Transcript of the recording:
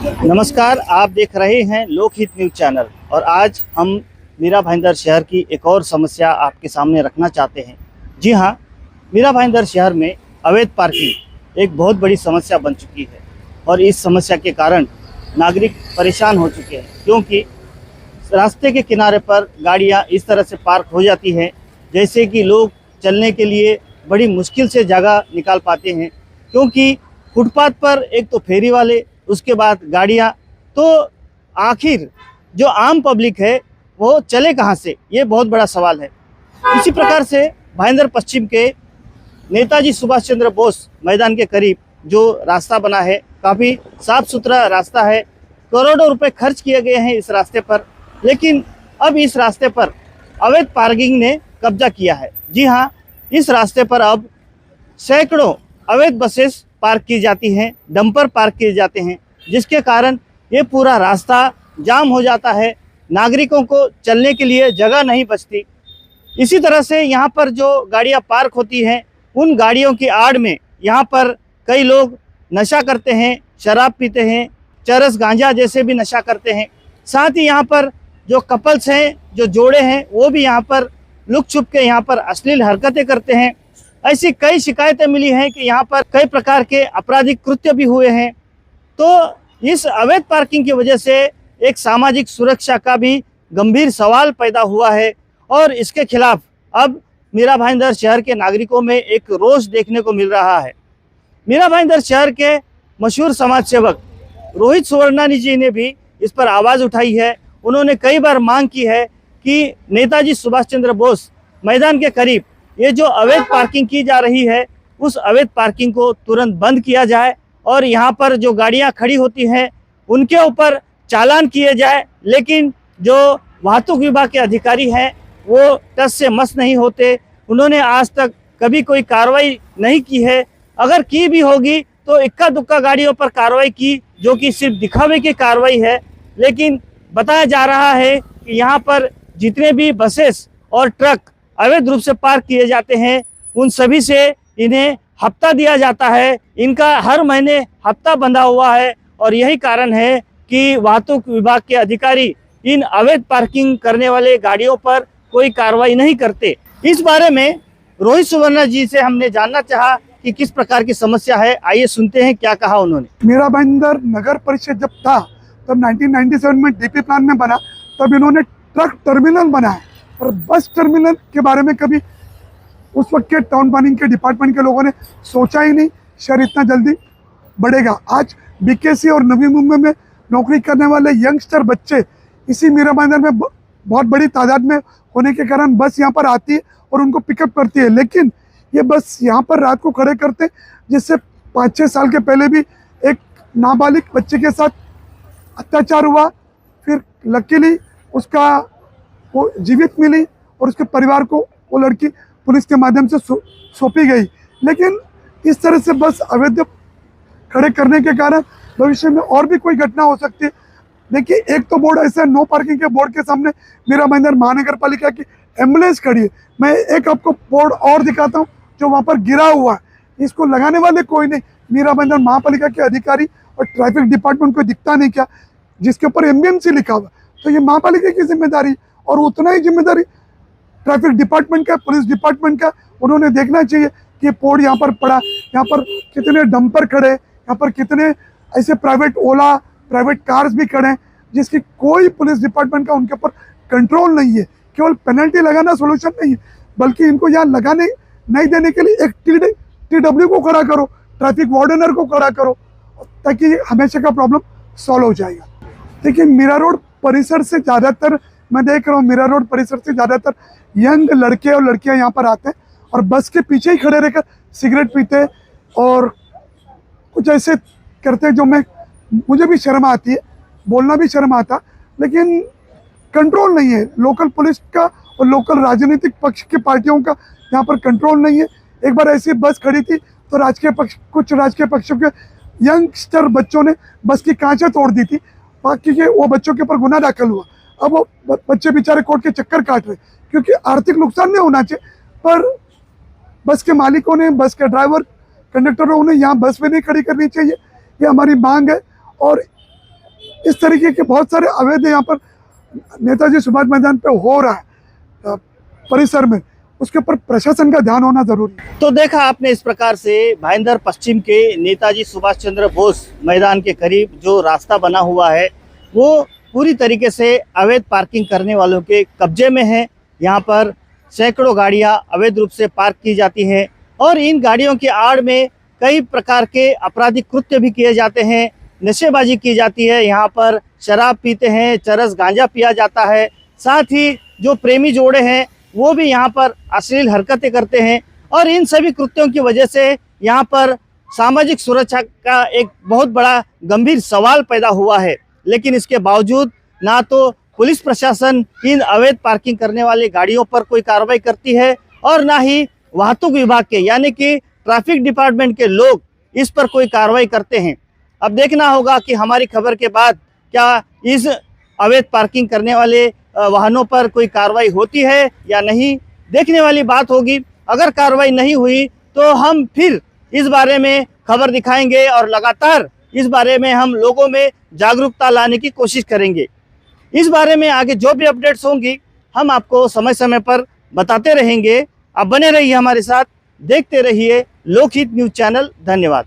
नमस्कार, आप देख रहे हैं लोकहित न्यूज़ चैनल और आज हम मीरा भाईंदर शहर की एक और समस्या आपके सामने रखना चाहते हैं। जी हाँ, मीरा भाईंदर शहर में अवैध पार्किंग एक बहुत बड़ी समस्या बन चुकी है और इस समस्या के कारण नागरिक परेशान हो चुके हैं, क्योंकि रास्ते के किनारे पर गाड़ियाँ इस तरह से पार्क हो जाती हैं जैसे कि लोग चलने के लिए बड़ी मुश्किल से जगह निकाल पाते हैं, क्योंकि फुटपाथ पर एक तो फेरी वाले, उसके बाद गाड़ियाँ, तो आखिर जो आम पब्लिक है वो चले कहाँ से, ये बहुत बड़ा सवाल है। इसी प्रकार से भाईंदर पश्चिम के नेताजी सुभाष चंद्र बोस मैदान के करीब जो रास्ता बना है, काफ़ी साफ सुथरा रास्ता है, करोड़ों रुपए खर्च किए गए हैं इस रास्ते पर, लेकिन अब इस रास्ते पर अवैध पार्किंग ने कब्जा किया है। जी हाँ, इस रास्ते पर अब सैकड़ों अवैध बसेस पार्क की जाती हैं, डंपर पार्क किए जाते हैं, जिसके कारण ये पूरा रास्ता जाम हो जाता है, नागरिकों को चलने के लिए जगह नहीं बचती। इसी तरह से यहाँ पर जो गाड़ियाँ पार्क होती हैं, उन गाड़ियों की आड़ में यहाँ पर कई लोग नशा करते हैं, शराब पीते हैं, चरस गांजा जैसे भी नशा करते हैं। साथ ही यहाँ पर जो कपल्स हैं, जो जोड़े हैं, वो भी यहाँ पर लुक छुप के यहाँ पर अश्लील हरकतें करते हैं। ऐसी कई शिकायतें मिली हैं कि यहाँ पर कई प्रकार के आपराधिक कृत्य भी हुए हैं। तो इस अवैध पार्किंग की वजह से एक सामाजिक सुरक्षा का भी गंभीर सवाल पैदा हुआ है और इसके खिलाफ अब मीरा भाईंदर शहर के नागरिकों में एक रोष देखने को मिल रहा है। मीरा भाईंदर शहर के मशहूर समाज सेवक रोहित सुवर्णानी जी ने भी इस पर आवाज़ उठाई है। उन्होंने कई बार मांग की है कि नेताजी सुभाष चंद्र बोस मैदान के करीब ये जो अवैध पार्किंग की जा रही है, उस अवैध पार्किंग को तुरंत बंद किया जाए और यहाँ पर जो गाड़ियाँ खड़ी होती हैं उनके ऊपर चालान किए जाए। लेकिन जो वाहतुक विभाग के अधिकारी हैं वो टस से मस नहीं होते, उन्होंने आज तक कभी कोई कार्रवाई नहीं की है। अगर की भी होगी तो इक्का दुक्का गाड़ियों पर कार्रवाई की, जो कि सिर्फ दिखावे की कार्रवाई है। लेकिन बताया जा रहा है कि यहाँ पर जितने भी बसेस और ट्रक अवैध रूप से पार्क किए जाते हैं, उन सभी से इन्हें हफ्ता दिया जाता है। इनका हर महीने हफ्ता बंधा हुआ है और यही कारण है कि वाहतुक विभाग के अधिकारी इन अवैध पार्किंग करने वाले गाड़ियों पर कोई कार्रवाई नहीं करते। इस बारे में रोहित सुवर्णा जी से हमने जानना चाहा कि किस प्रकार की समस्या है। आइए सुनते हैं क्या कहा उन्होंने। मीरा भाईंदर नगर परिषद जब था तब 1997 में डीपी प्लान में बना, तब इन्होंने ट्रक टर्मिनल बनाया और बस टर्मिनल के बारे में कभी उस वक्त के टाउन प्लानिंग के डिपार्टमेंट के लोगों ने सोचा ही नहीं शहर इतना जल्दी बढ़ेगा। आज बीकेसी और नवी मुंबई में नौकरी करने वाले यंगस्टर बच्चे इसी मीरा भाईंदर में बहुत बड़ी तादाद में होने के कारण बस यहाँ पर आती है और उनको पिकअप करती है। लेकिन ये बस यहाँ पर रात को खड़े करते, जिससे 5-6 साल के पहले भी एक नाबालिग बच्चे के साथ अत्याचार हुआ, फिर लकीली उसका वो जीवित मिली और उसके परिवार को वो लड़की पुलिस के माध्यम से सौंपी गई। लेकिन इस तरह से बस अवैध खड़े करने के कारण भविष्य में और भी कोई घटना हो सकती है। देखिए, एक तो बोर्ड ऐसा नो पार्किंग के बोर्ड के सामने मीरा भाईंदर महानगर पालिका की एम्बुलेंस खड़ी है। मैं एक आपको बोर्ड और दिखाता हूँ जो वहाँ पर गिरा हुआ है। इसको लगाने वाले कोई नहीं, मीरा भाईंदर महापालिका के अधिकारी और ट्रैफिक डिपार्टमेंट को दिखता नहीं क्या, जिसके ऊपर एमबीएमसी लिखा हुआ। तो ये महापालिका की जिम्मेदारी और उतना ही जिम्मेदारी ट्रैफिक डिपार्टमेंट का, पुलिस डिपार्टमेंट का। उन्होंने देखना चाहिए कि पोर्ड यहाँ पर पड़ा, यहाँ पर कितने डंपर खड़े, यहाँ पर कितने ऐसे प्राइवेट ओला, प्राइवेट कार्स भी खड़े हैं, जिसकी कोई पुलिस डिपार्टमेंट का उनके ऊपर कंट्रोल नहीं है। केवल पेनल्टी लगाना सोल्यूशन नहीं है, बल्कि इनको यहाँ लगाने नहीं देने के लिए एक TW को खड़ा करो, ट्रैफिक वार्डनर को खड़ा करो, ताकि हमेशा का प्रॉब्लम सॉल्व हो जाएगा। देखिए, मीरा रोड परिसर से ज़्यादातर मैं देख रहा हूँ, मीरा रोड परिसर से ज़्यादातर यंग लड़के और लड़कियाँ यहाँ पर आते हैं और बस के पीछे ही खड़े रहकर सिगरेट पीते और कुछ ऐसे करते हैं जो मुझे भी शर्म आती है, बोलना भी शर्म आता, लेकिन कंट्रोल नहीं है लोकल पुलिस का और लोकल राजनीतिक पक्ष की पार्टियों का यहाँ पर कंट्रोल नहीं है। एक बार ऐसी बस खड़ी थी तो कुछ राजकीय पक्षों के यंगस्टर बच्चों ने बस की कांचें तोड़ दी थी, बाकी के वो बच्चों के ऊपर गुनाह दाखिल हुआ। अब वो बच्चे बेचारे कोर्ट के चक्कर काट रहे, क्योंकि आर्थिक नुकसान नहीं होना चाहिए, पर बस के मालिकों ने, बस के ड्राइवर, कंडक्टरों ने यहाँ बस में नहीं खड़ी करनी चाहिए। ये हमारी मांग है और इस तरीके के बहुत सारे अवैध यहाँ पर नेताजी सुभाष मैदान पे हो रहा है परिसर में, उसके ऊपर प्रशासन का ध्यान होना जरूरी है। तो देखा आपने इस प्रकार से भाईंदर पश्चिम के नेताजी सुभाष चंद्र बोस मैदान के करीब जो रास्ता बना हुआ है वो पूरी तरीके से अवैध पार्किंग करने वालों के कब्जे में है। यहाँ पर सैकड़ों गाड़ियाँ अवैध रूप से पार्क की जाती हैं और इन गाड़ियों की आड़ में कई प्रकार के आपराधिक कृत्य भी किए जाते हैं, नशेबाजी की जाती है। यहाँ पर शराब पीते हैं, चरस गांजा पिया जाता है, साथ ही जो प्रेमी जोड़े हैं वो भी यहाँ पर अश्लील हरकतें करते हैं और इन सभी कृत्यों की वजह से यहाँ पर सामाजिक सुरक्षा का एक बहुत बड़ा गंभीर सवाल पैदा हुआ है। लेकिन इसके बावजूद ना तो पुलिस प्रशासन इन अवैध पार्किंग करने वाली गाड़ियों पर कोई कार्रवाई करती है और ना ही वाहतुक विभाग के यानी कि ट्रैफिक डिपार्टमेंट के लोग इस पर कोई कार्रवाई करते हैं। अब देखना होगा कि हमारी खबर के बाद क्या इस अवैध पार्किंग करने वाले वाहनों पर कोई कार्रवाई होती है या नहीं, देखने वाली बात होगी। अगर कार्रवाई नहीं हुई तो हम फिर इस बारे में खबर दिखाएंगे और लगातार इस बारे में हम लोगों में जागरूकता लाने की कोशिश करेंगे। इस बारे में आगे जो भी अपडेट्स होंगी हम आपको समय समय पर बताते रहेंगे। आप बने रहिए हमारे साथ, देखते रहिए लोकहित न्यूज़ चैनल। धन्यवाद।